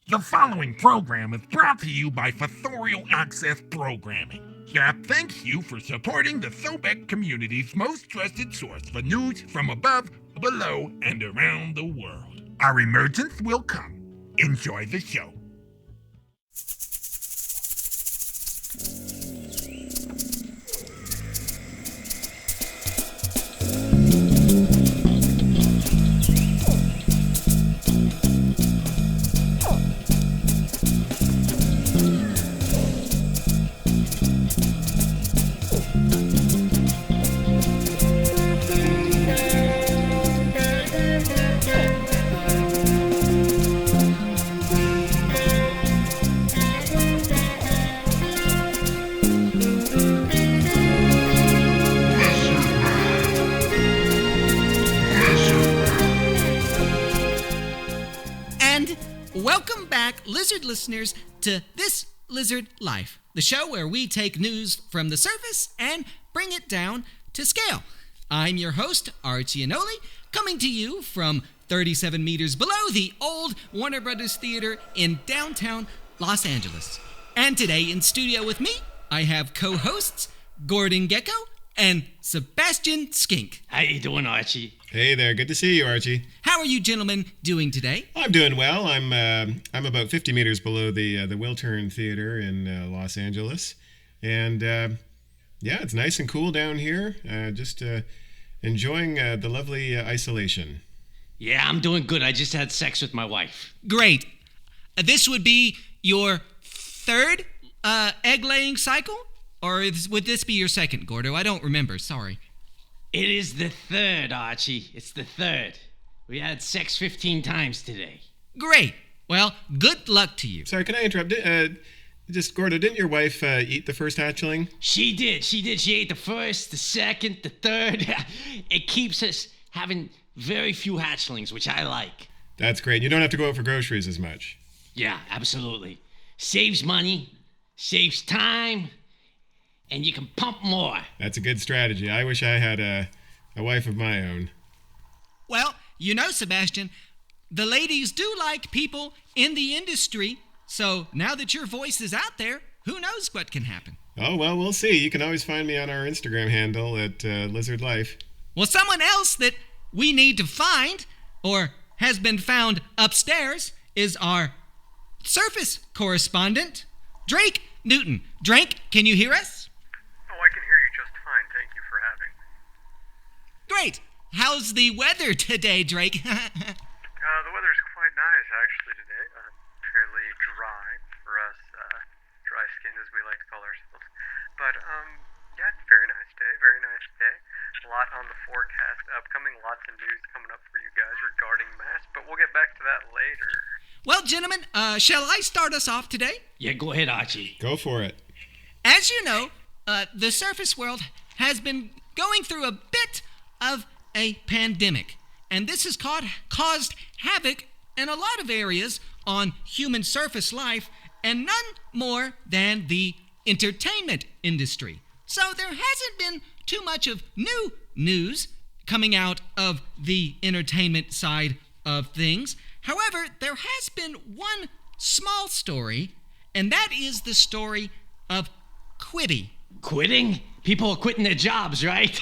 The following program is brought to you by Authorial Access Programming. That thanks you for supporting the Sobek community's most trusted source for news from above, below, and around the world. Our emergence will come. Enjoy the show. Welcome back, Lizard listeners, to This Lizard Life, the show where we take news from the surface and bring it down to scale. I'm your host, Archie Anole, coming to you from 37 meters below the old Warner Brothers Theater in downtown Los Angeles. And today in studio with me, I have co-hosts Gordo Gecko and Sebastian Skink. How you doing, Archie? Hey there, good to see you, Archie. How are you gentlemen doing today? I'm doing well. I'm about 50 meters below the Wiltern Theater in Los Angeles, and yeah, it's nice and cool down here. Just enjoying the lovely isolation. Yeah, I'm doing good. I just had sex with my wife. Great. This would be your third egg-laying cycle? Or would this be your second, Gordo? I don't remember, sorry. It is the third, Archie. It's the third. We had sex 15 times today. Great. Well, good luck to you. Sorry, can I interrupt? Just, Gordo, didn't your wife eat the first hatchling? She did. She ate the first, the second, the third. It keeps us having very few hatchlings, which I like. That's great. You don't have to go out for groceries as much. Yeah, absolutely. Saves money, saves time, and you can pump more. That's a good strategy. I wish I had a wife of my own. Well, you know, Sebastian, the ladies do like people in the industry, so now that your voice is out there, who knows what can happen? Oh, well, we'll see. You can always find me on our Instagram handle at Lizard Life. Well, someone else that we need to find, or has been found upstairs, is our surface correspondent, Drake Newton. Drake, can you hear us? Oh, I can hear you just fine. Thank you for having me. Great. How's the weather today, Drake? The weather's quite nice, actually, today. Fairly dry for us, dry-skinned as we like to call ourselves. But, yeah, it's a very nice day. Very nice day. A lot on the forecast upcoming. Lots of news coming up for you guys regarding masks, but we'll get back to that later. Well, gentlemen, shall I start us off today? Yeah, go ahead, Archie. Go for it. As you know, the surface world has been going through a bit of a pandemic, and this has caused havoc in a lot of areas on human surface life, and none more than the entertainment industry. So there hasn't been too much of new news coming out of the entertainment side of things. However, there has been one small story, and that is the story of Quibi. Quitting? People are quitting their jobs, right?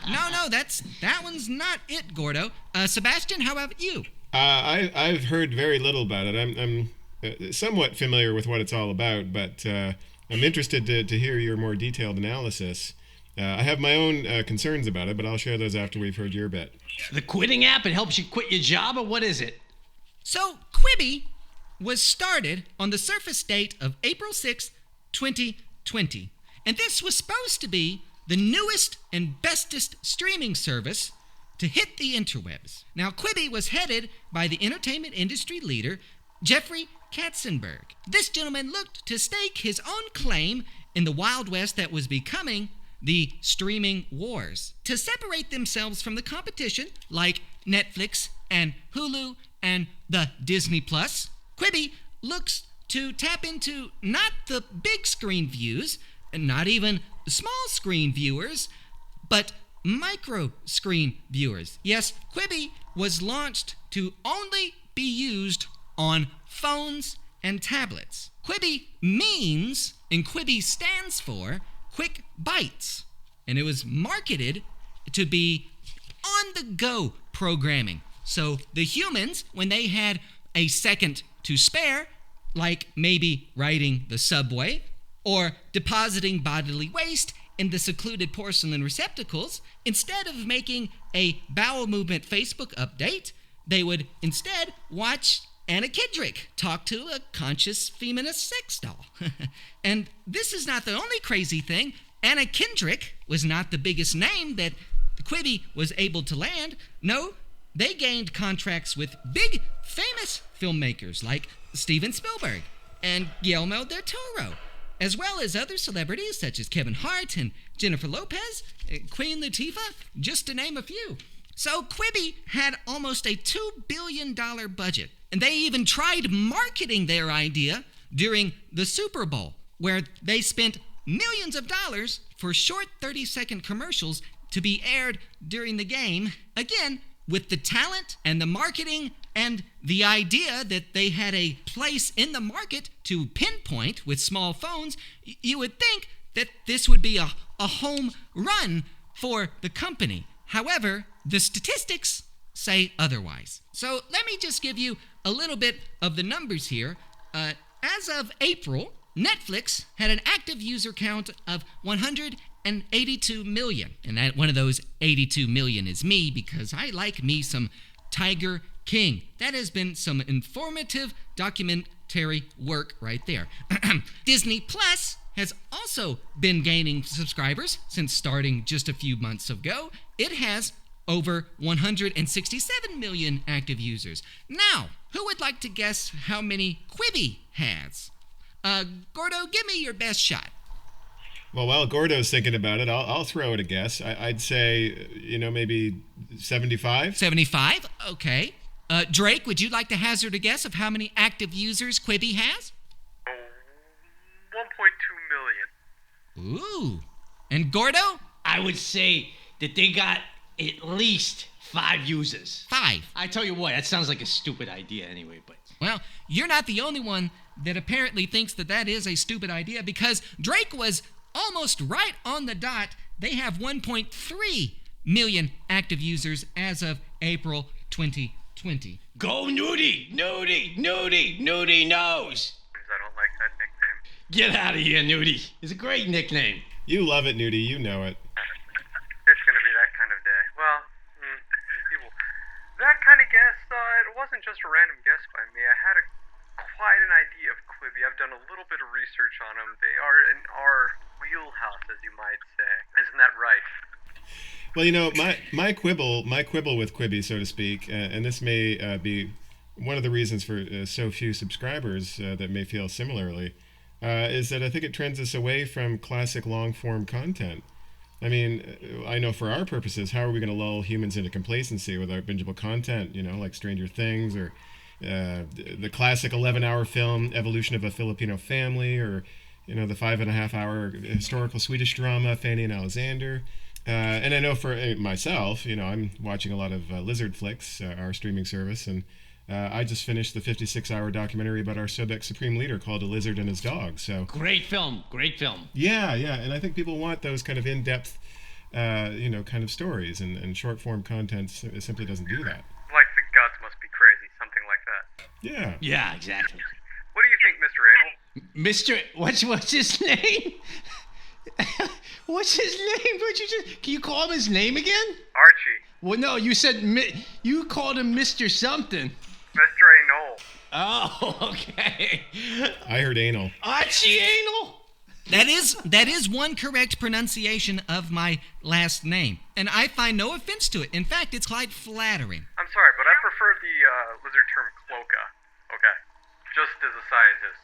No, that one's not it, Gordo. Sebastian, how about you? I've heard very little about it. I'm somewhat familiar with what it's all about, but I'm interested to hear your more detailed analysis. I have my own concerns about it, but I'll share those after we've heard your bit. The quitting app, it helps you quit your job, or what is it? So, Quibi was started on the surface date of April 6, 2020. And this was supposed to be the newest and bestest streaming service to hit the interwebs. Now, Quibi was headed by the entertainment industry leader, Jeffrey Katzenberg. This gentleman looked to stake his own claim in the Wild West that was becoming the streaming wars, to separate themselves from the competition like Netflix and Hulu and the Disney Plus. Quibi looks to tap into not the big screen views, and not even small screen viewers, but micro screen viewers. Yes, Quibi was launched to only be used on phones and tablets. Quibi means, and Quibi stands for, Quick Bites. And it was marketed to be on-the-go programming. So the humans, when they had a second to spare, like maybe riding the subway or depositing bodily waste in the secluded porcelain receptacles, instead of making a bowel movement Facebook update, they would instead watch Anna Kendrick talk to a conscious feminist sex doll. And this is not the only crazy thing. Anna Kendrick was not the biggest name that Quibi was able to land. No, they gained contracts with big, famous filmmakers like Steven Spielberg and Guillermo del Toro, as well as other celebrities such as Kevin Hart and Jennifer Lopez, Queen Latifah, just to name a few. So Quibi had almost a $2 billion budget, and they even tried marketing their idea during the Super Bowl, where they spent millions of dollars for short 30-second commercials to be aired during the game, again, with the talent and the marketing and the idea that they had a place in the market to pinpoint with small phones. You would think that this would be a home run for the company. However, the statistics say otherwise. So let me just give you a little bit of the numbers here. As of April, Netflix had an active user count of 182 million. And that one of those 82 million is me, because I like me some Tiger King. That has been some informative documentary work right there. Disney Plus has also been gaining subscribers since starting just a few months ago. It has over 167 million active users. Now, who would like to guess how many Quibi has? Gordo, give me your best shot. Well, while Gordo's thinking about it, I'll throw it a guess. I'd say, maybe 75? 75? Okay. Drake, would you like to hazard a guess of how many active users Quibi has? 1.2 million. Ooh. And Gordo? I would say that they got at least 5 users. 5. I tell you what, that sounds like a stupid idea anyway, but... Well, you're not the only one that apparently thinks that that is a stupid idea, because Drake was almost right on the dot. They have 1.3 million active users as of April 2020. Go Nudie! Nudie! Nudie! Nudie knows! I don't like that nickname. Get out of here, Nudie. It's a great nickname. You love it, Nudie. You know it. It's going to be that kind of day. Well, people, that kind of guess, it wasn't just a random guess by me. I had quite an idea of Quibi. I've done a little bit of research on them. They are in our wheelhouse, as you might say. Isn't that right? Well, my quibble with Quibi, so to speak, and this may be one of the reasons for so few subscribers that may feel similarly, is that I think it trends us away from classic long-form content. I mean, I know for our purposes, how are we going to lull humans into complacency with our bingeable content, like Stranger Things or the classic 11-hour film Evolution of a Filipino Family, or, the 5.5-hour historical Swedish drama Fanny and Alexander. And I know for myself, I'm watching a lot of Lizard Flicks, our streaming service, and I just finished the 56-hour documentary about our Sobek Supreme Leader called A Lizard and His Dog. So Great film. Great film. Yeah, and I think people want those kind of in-depth, kind of stories, and short-form content simply doesn't do that. Like the guts must be crazy, something like that. Yeah. Yeah, exactly. What do you think, Mr. Anole? What's his name? What's his name? Can you call him his name again? Archie. Well, no, you said you called him Mr. something. Mr. Anole. Oh, okay. I heard anal. Archie Anole. That is one correct pronunciation of my last name, and I find no offense to it. In fact, it's quite flattering. I'm sorry, but I prefer the lizard term cloaca. Okay. Just as a scientist.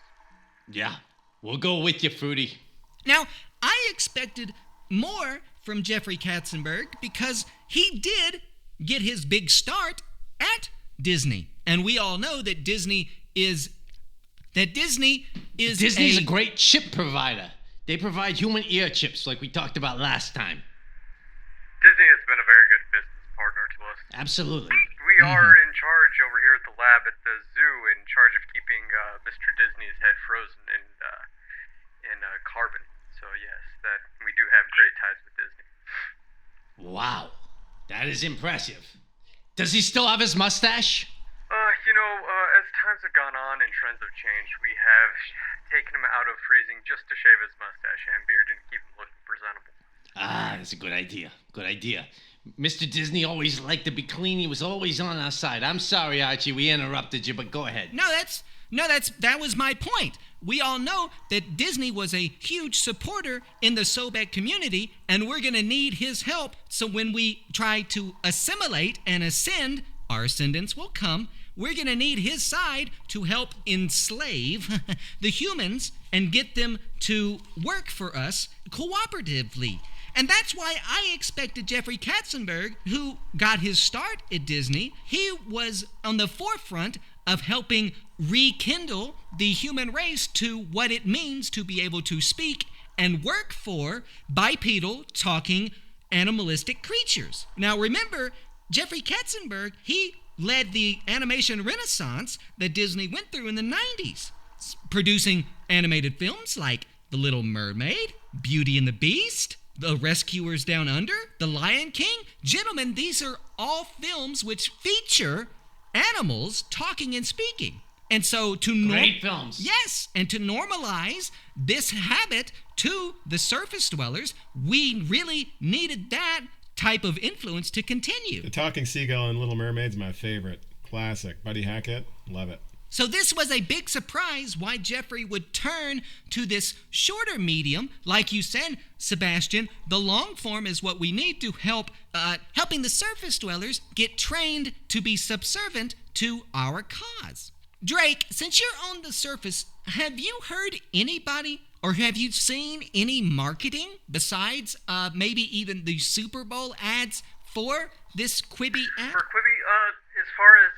Yeah, we'll go with you, Fruity. Now, I expected more from Jeffrey Katzenberg, because he did get his big start at Disney. And we all know that Disney is Disney's a great chip provider. They provide human ear chips like we talked about last time. Disney has been a very good business partner to us. Absolutely. We are in charge over here at the lab at the zoo, in charge charge of keeping Mr. Disney's head frozen in carbon. So yes, that we do have great ties with Disney. Wow, that is impressive. Does he still have his mustache? As times have gone on and trends have changed, we have taken him out of freezing just to shave his mustache and beard and keep him looking presentable. Ah, that's a good idea. Good idea. Mr. Disney always liked to be clean. He was always on our side. I'm sorry, Archie, we interrupted you, but go ahead. That was my point. We all know that Disney was a huge supporter in the Sobek community, and we're going to need his help. So when we try to assimilate and ascend, our ascendants will come. We're going to need his side to help enslave the humans and get them to work for us cooperatively. And that's why I expected Jeffrey Katzenberg, who got his start at Disney, he was on the forefront of helping rekindle the human race to what it means to be able to speak and work for bipedal, talking, animalistic creatures. Now remember, Jeffrey Katzenberg, he led the animation renaissance that Disney went through in the 90s, producing animated films like The Little Mermaid, Beauty and the Beast, The Rescuers Down Under, The Lion King. Gentlemen, these are all films which feature animals talking and speaking. And so Great films. Yes, and to normalize this habit to the surface dwellers, we really needed that type of influence to continue. The Talking Seagull and Little Mermaid's my favorite. Classic. Buddy Hackett, love it. So this was a big surprise why Jeffrey would turn to this shorter medium. Like you said, Sebastian, the long form is what we need to helping the surface dwellers get trained to be subservient to our cause. Drake, since you're on the surface, have you heard anybody or have you seen any marketing besides maybe even the Super Bowl ads for this Quibi app? For Quibi, as far as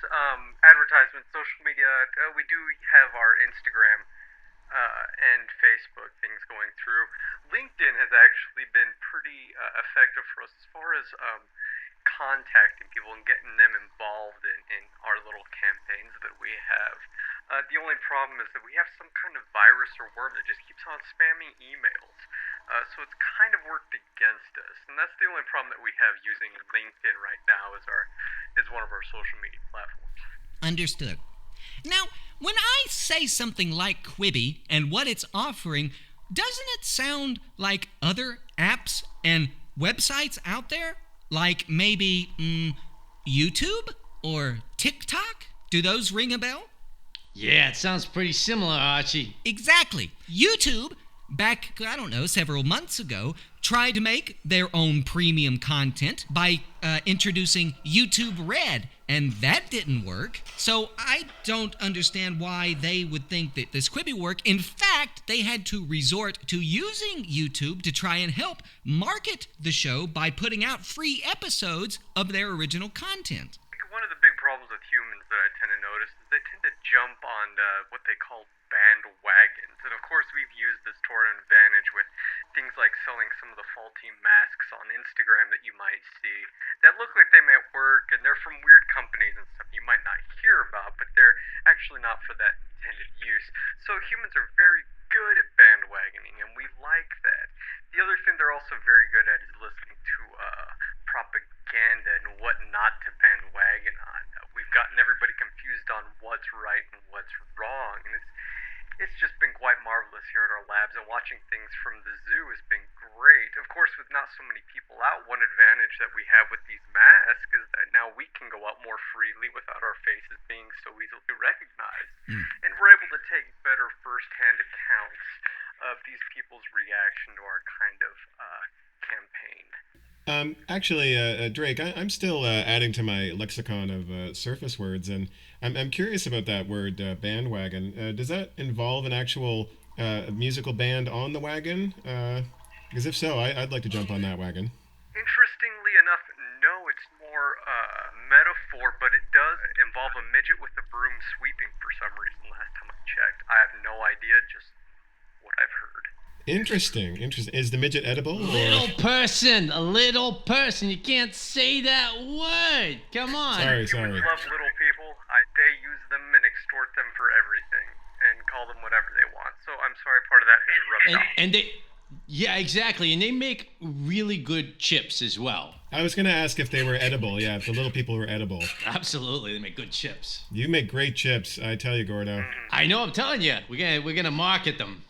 advertisements, social media, we do have our Instagram and Facebook things going through. LinkedIn has actually been pretty effective for us as far as contacting people and getting them involved in our little campaigns that we have. The only problem is that we have some kind of virus or worm that just keeps on spamming emails. So it's kind of worked against us. And that's the only problem that we have using LinkedIn right now as one of our social media platforms. Understood. Now, when I say something like Quibi and what it's offering, doesn't it sound like other apps and websites out there? Like maybe YouTube or TikTok? Do those ring a bell? Yeah, it sounds pretty similar, Archie. Exactly. YouTube, back, several months ago, tried to make their own premium content by introducing YouTube Red, and that didn't work. So I don't understand why they would think that this Quibi work. In fact, they had to resort to using YouTube to try and help market the show by putting out free episodes of their original content. One of the big problems with humans that I tend to notice is they tend to jump on what they call bandwagons. And of course, we've used this to our advantage with things like selling some of the faulty masks on Instagram that you might see that look like they might work, and they're from weird companies and stuff you might not hear about, but they're actually not for that intended use. So humans are very good at bandwagoning, and we like that. The other thing they're also very good at is listening to propaganda and what not to bandwagon on. We've gotten everybody confused on what's right and what's wrong, and it's just been quite marvelous here at our labs, and watching things from the zoo has been great. Of course, with not so many people out, one advantage that we have with these masks is that now we can go out more freely without our faces being so easily recognized. And we're able to take better first-hand accounts of these people's reaction to our kind of campaign. Drake, I'm still adding to my lexicon of surface words, and I'm curious about that word bandwagon. Does that involve an actual musical band on the wagon? Because if so, I'd like to jump on that wagon. Interestingly enough, no, it's more metaphor, but it does involve a midget with a broom sweeping for some reason last time I checked. I have no idea, just what I've heard. Interesting. Is the midget edible? A little person. You can't say that word. Come on. Sorry. Humans love little people. They use them and extort them for for everything and call them whatever they want. So I'm sorry part of that has rubbed off. And they, yeah, exactly. And they make really good chips as well. I was going to ask if they were edible. Yeah, if the little people were edible. Absolutely, they make good chips. You make great chips, I tell you, Gordo. I know. I'm telling you, we're gonna market them.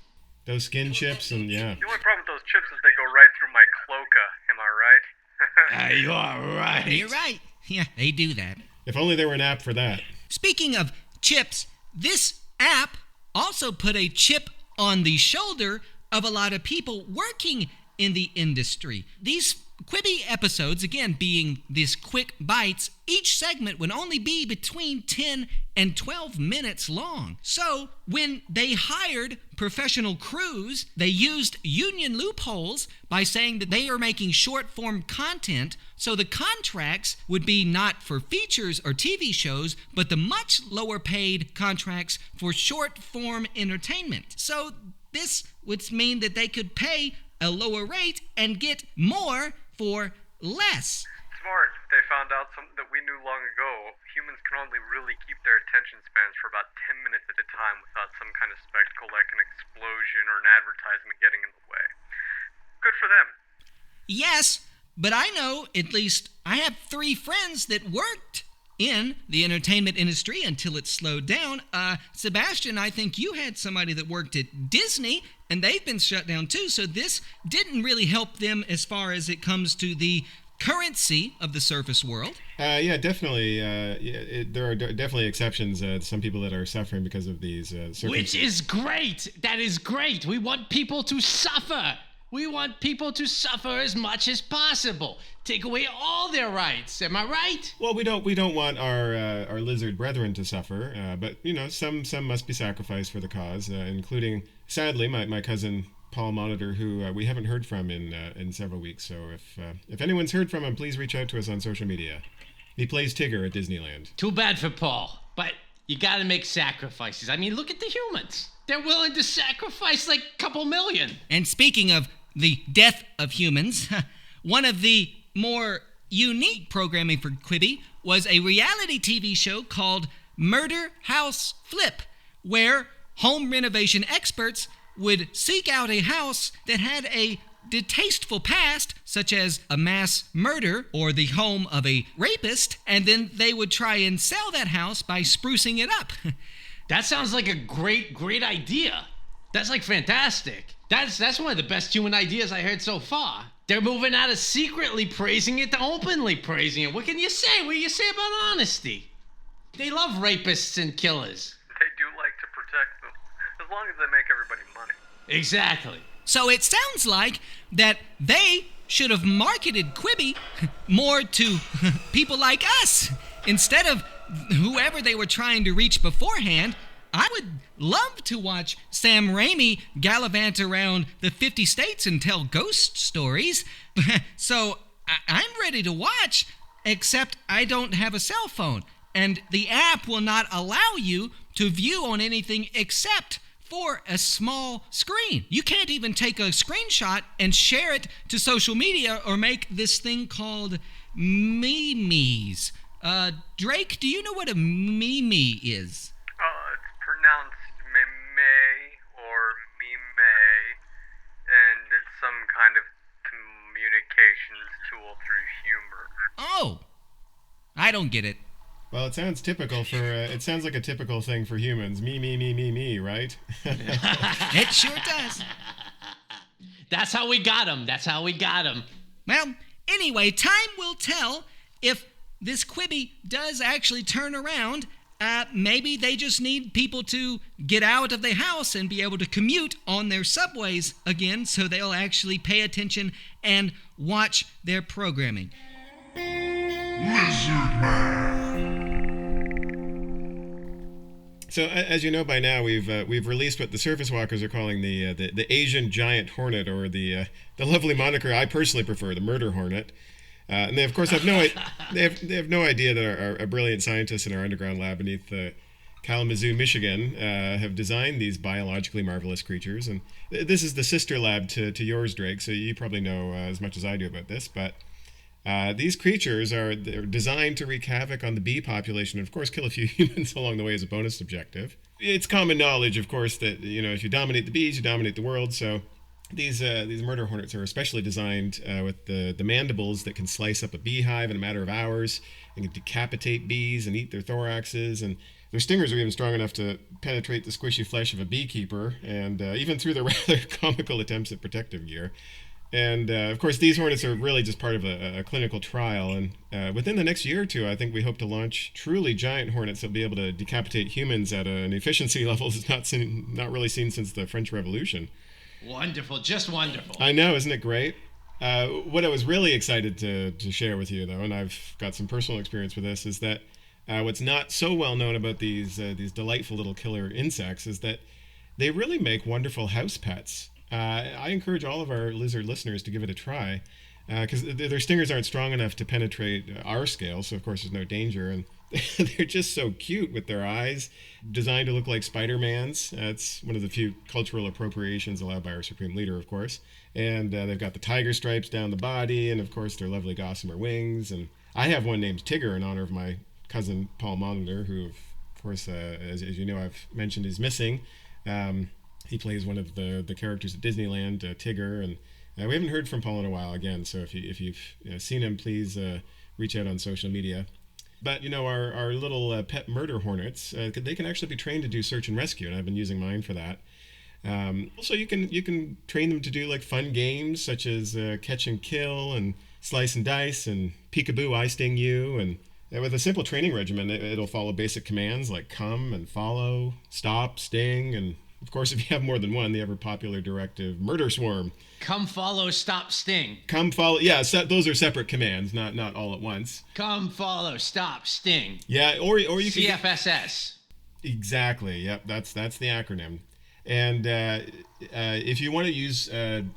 Those skin chips and yeah. The only problem with those chips is they go right through my cloaca. Am I right? You are right. You're right. Yeah, they do that. If only there were an app for that. Speaking of chips, this app also put a chip on the shoulder of a lot of people working in the industry. These Quibi episodes, again, being these quick bites, each segment would only be between 10 and 12 minutes long. So when they hired professional crews, they used union loopholes by saying that they are making short-form content, so the contracts would be not for features or TV shows, but the much lower-paid contracts for short-form entertainment. So this would mean that they could pay a lower rate and get more for less. Smart. They found out something that we knew long ago. Humans can only really keep their attention spans for about 10 minutes at a time without some kind of spectacle like an explosion or an advertisement getting in the way. Good for them. Yes, but I know, at least, I have 3 friends that worked in the entertainment industry until it slowed down. Sebastian, I think you had somebody that worked at Disney, and they've been shut down too, so this didn't really help them as far as it comes to the currency of the surface world. Yeah, definitely. There are definitely exceptions. Some people that are suffering because of these circumstances. Which is great. That is great. We want people to suffer. We want people to suffer as much as possible. Take away all their rights. Am I right? Well, we don't want our lizard brethren to suffer, but you know, some must be sacrificed for the cause, including, sadly, my cousin Paul Monitor, who we haven't heard from in several weeks. So if anyone's heard from him, please reach out to us on social media. He plays Tigger at Disneyland. Too bad for Paul, but you got to make sacrifices. I mean, look at the humans. They're willing to sacrifice like a couple million. And speaking of the death of humans, one of the more unique programming for Quibi was a reality TV show called Murder House Flip, where home renovation experts would seek out a house that had a distasteful past, such as a mass murder or the home of a rapist, and then they would try and sell that house by sprucing it up. That sounds like a great idea. That's like fantastic. That's one of the best human ideas I heard so far. They're moving out of secretly praising it to openly praising it. What can you say? What do you say about honesty? They love rapists and killers. They do like to protect them, as long as they make everybody money. Exactly. So it sounds like that they should have marketed Quibi more to people like us. Instead of whoever they were trying to reach beforehand, I would love to watch Sam Raimi gallivant around the 50 states and tell ghost stories. So I'm ready to watch, except I don't have a cell phone. And the app will not allow you to view on anything except for a small screen. You can't even take a screenshot and share it to social media or make this thing called memes. Drake, do you know what a meme is? It's pronounced meme or meme, and it's some kind of communications tool through humor. Oh, I don't get it. Well, it sounds typical for. It sounds like a typical thing for humans. Me, right? It sure does. That's how we got him. Well, anyway, time will tell if this Quibi does actually turn around. Maybe they just need people to get out of the house and be able to commute on their subways again, so they'll actually pay attention and watch their programming. So, as you know by now, we've released what the surface walkers are calling the Asian giant hornet, or the lovely moniker I personally prefer, the murder hornet. And they, of course, have they have no idea that our brilliant scientists in our underground lab beneath Kalamazoo, Michigan, have designed these biologically marvelous creatures. And this is the sister lab to yours, Drake. So you probably know as much as I do about this, but. These creatures they're designed to wreak havoc on the bee population and, of course, kill a few humans along the way as a bonus objective. it's common knowledge, of course, that if you dominate the bees, you dominate the world. So these murder hornets are especially designed with the mandibles that can slice up a beehive in a matter of hours and can decapitate bees and eat their thoraxes. And their stingers are even strong enough to penetrate the squishy flesh of a beekeeper, and even through their rather comical attempts at protective gear. And, of course, these hornets are really just part of a clinical trial. And within the next year or two, I think we hope to launch truly giant hornets that will be able to decapitate humans at an efficiency level that's not really seen since the French Revolution. Wonderful, just wonderful. I know, isn't it great? What I was really excited to share with you, though, and I've got some personal experience with this, is that what's not so well known about these delightful little killer insects is that they really make wonderful house pets. I encourage all of our lizard listeners to give it a try, because their stingers aren't strong enough to penetrate our scale, so of course there's no danger, and they're just so cute with their eyes, designed to look like Spider-Man's. It's one of the few cultural appropriations allowed by our supreme leader, of course. And they've got the tiger stripes down the body, and of course their lovely gossamer wings. And I have one named Tigger in honor of my cousin Paul Molitor, who, of course, as you know, I've mentioned, is missing. He plays one of the characters at Disneyland, Tigger, and we haven't heard from Paul in a while again. So if you've seen him, please reach out on social media. But our little pet murder hornets, they can actually be trained to do search and rescue, and I've been using mine for that. Also, you can train them to do like fun games such as catch and kill and slice and dice and peekaboo, I sting you, and with a simple training regimen, it'll follow basic commands like come and follow, stop, sting, and of course, if you have more than one, the ever-popular directive, murder swarm. Come, follow, stop, sting. Come, follow. Yeah, those are separate commands, not all at once. Come, follow, stop, sting. Yeah, or you can... CFSS. Exactly. Yep, that's the acronym. And if you want to use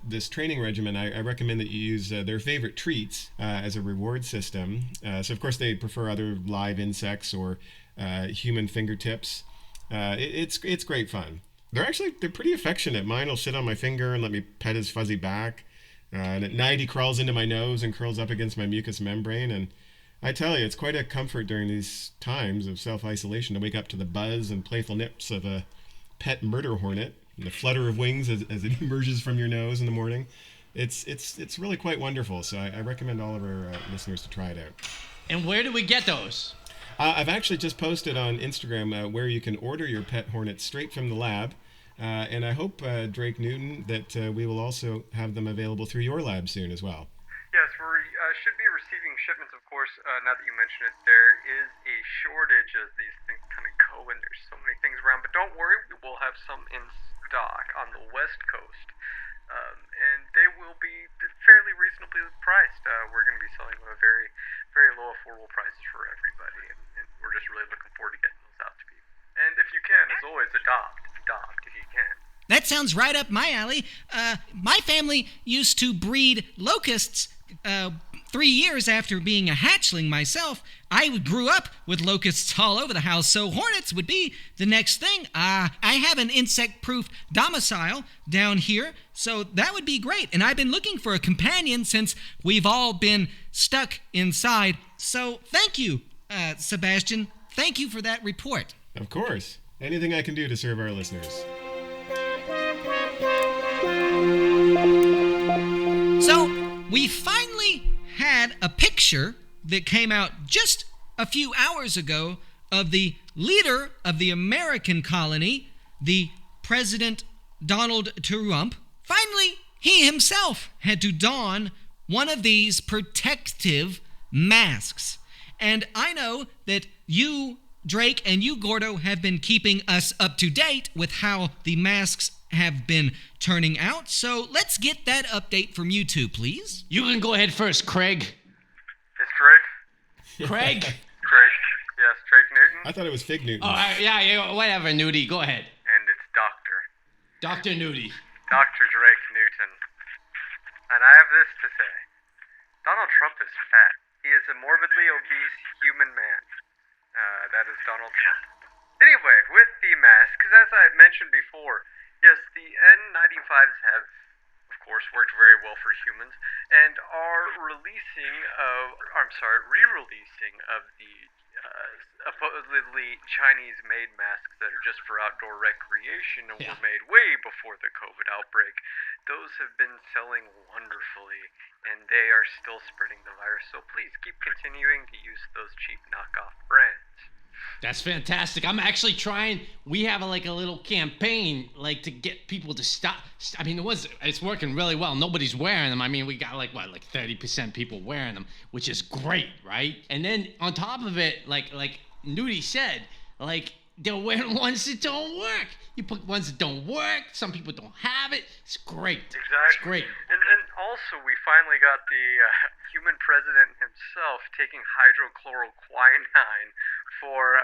this training regimen, I recommend that you use their favorite treats as a reward system. So, of course, they prefer other live insects or human fingertips. It's great fun. They're pretty affectionate. Mine will sit on my finger and let me pet his fuzzy back. And at night he crawls into my nose and curls up against my mucous membrane. And I tell you, it's quite a comfort during these times of self-isolation to wake up to the buzz and playful nips of a pet murder hornet and the flutter of wings as it emerges from your nose in the morning. It's really quite wonderful. So I recommend all of our listeners to try it out. And where do we get those? I've actually just posted on Instagram where you can order your pet hornet straight from the lab. And I hope, Drake Newton, that we will also have them available through your lab soon as well. Yes, we should be receiving shipments, of course. Now that you mention it, there is a shortage as these things kind of go, and there's so many things around. But don't worry, we will have some in stock on the West Coast. And they will be fairly reasonably priced. We're going to be selling them at very, very low, affordable prices for everybody, and we're just really looking forward to getting those out to people. And if you can, as always, adopt if you can. That sounds right up my alley. My family used to breed locusts 3 years after being a hatchling myself. I grew up with locusts all over the house, so hornets would be the next thing. I have an insect-proof domicile down here, so that would be great. And I've been looking for a companion since we've all been stuck inside. So thank you, Sebastian. Thank you for that report. Of course. Anything I can do to serve our listeners. So, we finally had a picture that came out just a few hours ago of the leader of the American colony, the President Donald Trump. Finally, he himself had to don one of these protective masks. And I know that you, Drake, and you, Gordo, have been keeping us up to date with how the masks have been turning out. So let's get that update from you two, please. You can go ahead first, Craig. It's Drake. Craig? Craig. Yes, Drake Newton. I thought it was Fig Newton. Oh, yeah, whatever, Nudie. Go ahead. And it's Dr. Dr. Nudie. Dr. Drake Newton. And I have this to say. Donald Trump is fat. He is a morbidly obese human man. That is Donald Trump. Anyway, with the mask, because as I had mentioned before, yes, the N95s have, of course, worked very well for humans, and are re-releasing of the supposedly Chinese-made masks that are just for outdoor recreation and Yeah. were made way before the COVID outbreak. Those have been selling wonderfully, and they are still spreading the virus. So please keep continuing to use those cheap knockoff brands. That's fantastic. I'm actually trying. We have a little campaign to get people to stop. I mean, it's working really well. Nobody's wearing them. I mean, we got 30% people wearing them, which is great, right? And then on top of it, like Nudie said, they're wearing ones that don't work. You put ones that don't work. Some people don't have it. It's great. Exactly. It's great. And also, we finally got the human president himself taking hydrochloroquine for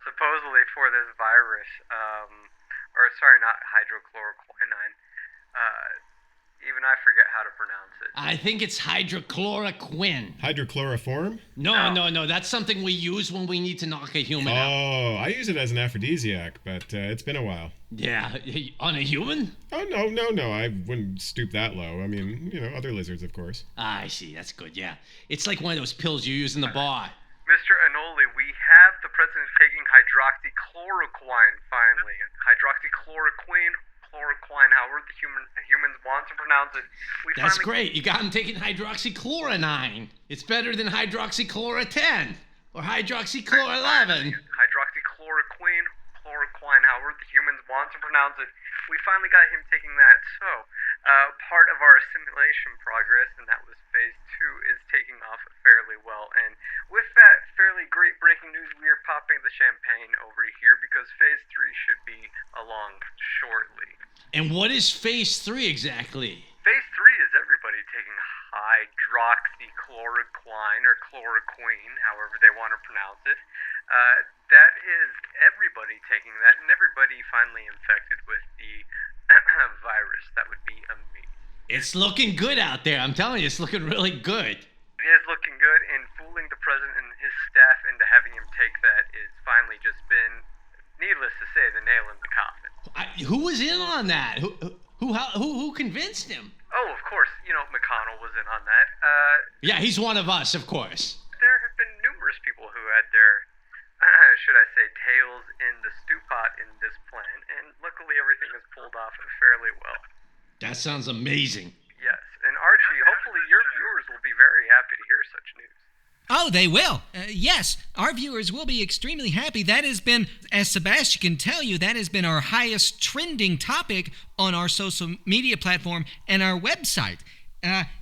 supposedly for this virus. Or sorry, not hydrochloroquine. Even I forget how to pronounce it. I think it's hydrochloroquine. Hydrochloroform? No. That's something we use when we need to knock a human out. Oh, I use it as an aphrodisiac, but it's been a while. Yeah, on a human? Oh, no. I wouldn't stoop that low. I mean, other lizards, of course. Ah, I see. That's good, yeah. It's like one of those pills you use in the bar. Mr. Anole, we have the president taking hydroxychloroquine finally. Hydroxychloroquine, chloroquine, however the humans want to pronounce it. That's great. You got him taking hydroxychloroquine. It's better than hydroxychloro-10 or hydroxychloro-11. Hydroxychloroquine, chloroquine, however the humans want to pronounce it. We finally got him taking that. So, part of our simulation progress, and that was phase 2, is taking off fairly well. And with that fairly great breaking news, we are popping the champagne over here because phase 3 should be along shortly. And what is phase 3 exactly? Phase 3 is everybody taking hydroxychloroquine or chloroquine, however they want to pronounce it. That is everybody taking that, and everybody finally infected with the virus. That would be amazing. It's looking good out there. I'm telling you, it's looking really good. It is looking good, and fooling the president and his staff into having him take that is finally just been, needless to say, the nail in the coffin. Who was in on that? Who convinced him? Oh, of course, McConnell was in on that. Yeah, he's one of us, of course. There have been numerous people who had their, should I say, tails in the stew pot in this plan, and luckily everything is pulled off fairly well. That sounds amazing. Yes, and Archie, hopefully your viewers will be very happy to hear such news. Oh, they will. Yes, our viewers will be extremely happy. That has been, as Sebastian can tell you, that has been our highest trending topic on our social media platform and our website.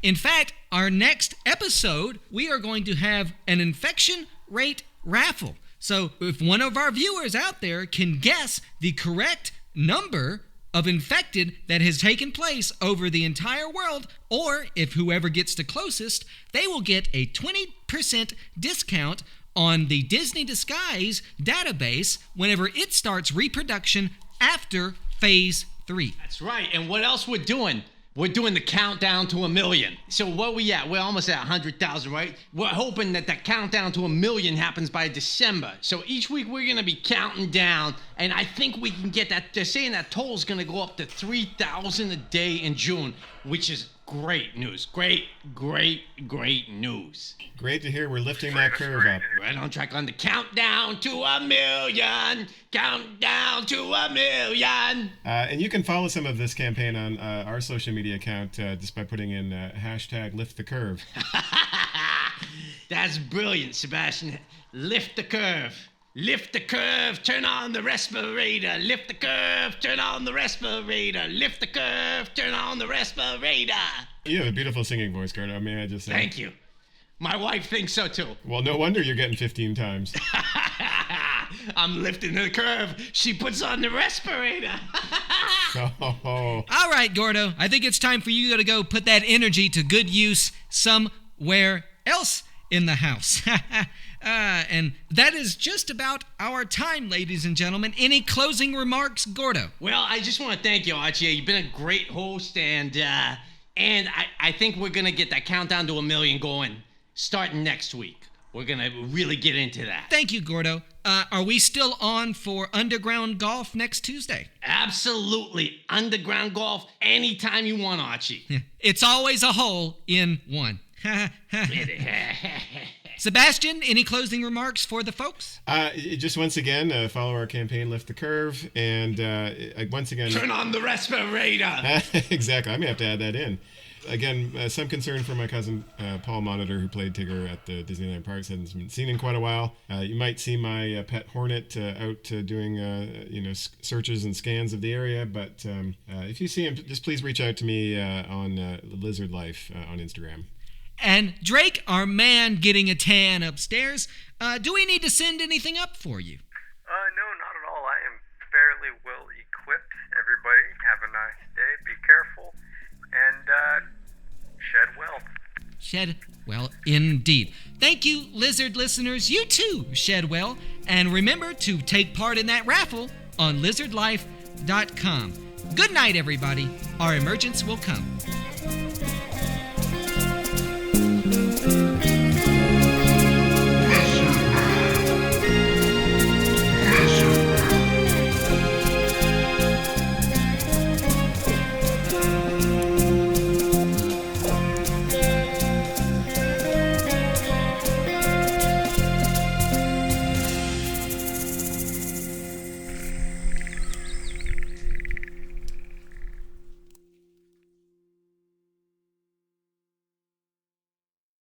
In fact, our next episode, we are going to have an infection rate raffle. So if one of our viewers out there can guess the correct number of infected that has taken place over the entire world, or if whoever gets the closest, they will get a 20% discount on the Disney Disguise database whenever it starts reproduction after phase 3. That's right. And what else we're doing? We're doing the countdown to 1 million. So what we at? We're almost at 100,000, right? We're hoping that countdown to 1 million happens by December. So each week we're going to be counting down, and I think we can get that. They're saying that toll's going to go up to 3,000 a day in June, which is great news. Great news. Great to hear we're lifting that curve up. Right on track on the countdown to 1 million. Countdown to 1 million. And you can follow some of this campaign on our social media account just by putting in hashtag lift the curve. That's brilliant, Sebastian. Lift the curve. Lift the curve, turn on the respirator. Lift the curve, turn on the respirator. Lift the curve, turn on the respirator. You have a beautiful singing voice, Gordo, may I just say. Thank you. My wife thinks so too. Well, no wonder you're getting 15 times. I'm lifting the curve. She puts on the respirator. Oh. All right, Gordo, I think it's time for you to go put that energy to good use somewhere else in the house. And that is just about our time, ladies and gentlemen. Any closing remarks, Gordo? Well, I just want to thank you, Archie. You've been a great host, and I think we're going to get that countdown to 1 million going starting next week. We're going to really get into that. Thank you, Gordo. Are we still on for Underground Golf next Tuesday? Absolutely. Underground golf anytime you want, Archie. It's always a hole in one. Sebastian, any closing remarks for the folks? Just once again, follow our campaign, Lift the Curve, and once again... Turn on the respirator! Exactly. I may have to add that in. Again, some concern for my cousin Paul Monitor, who played Tigger at the Disneyland Parks, hasn't been seen in quite a while. You might see my pet Hornet out doing searches and scans of the area, but if you see him, just please reach out to me on Lizard Life on Instagram. And Drake, our man getting a tan upstairs, do we need to send anything up for you? No, not at all. I am fairly well equipped. Everybody, have a nice day. Be careful. And, shed well. Shed well, indeed. Thank you, Lizard listeners. You too, shed well. And remember to take part in that raffle on lizardlife.com. Good night, everybody. Our emergence will come.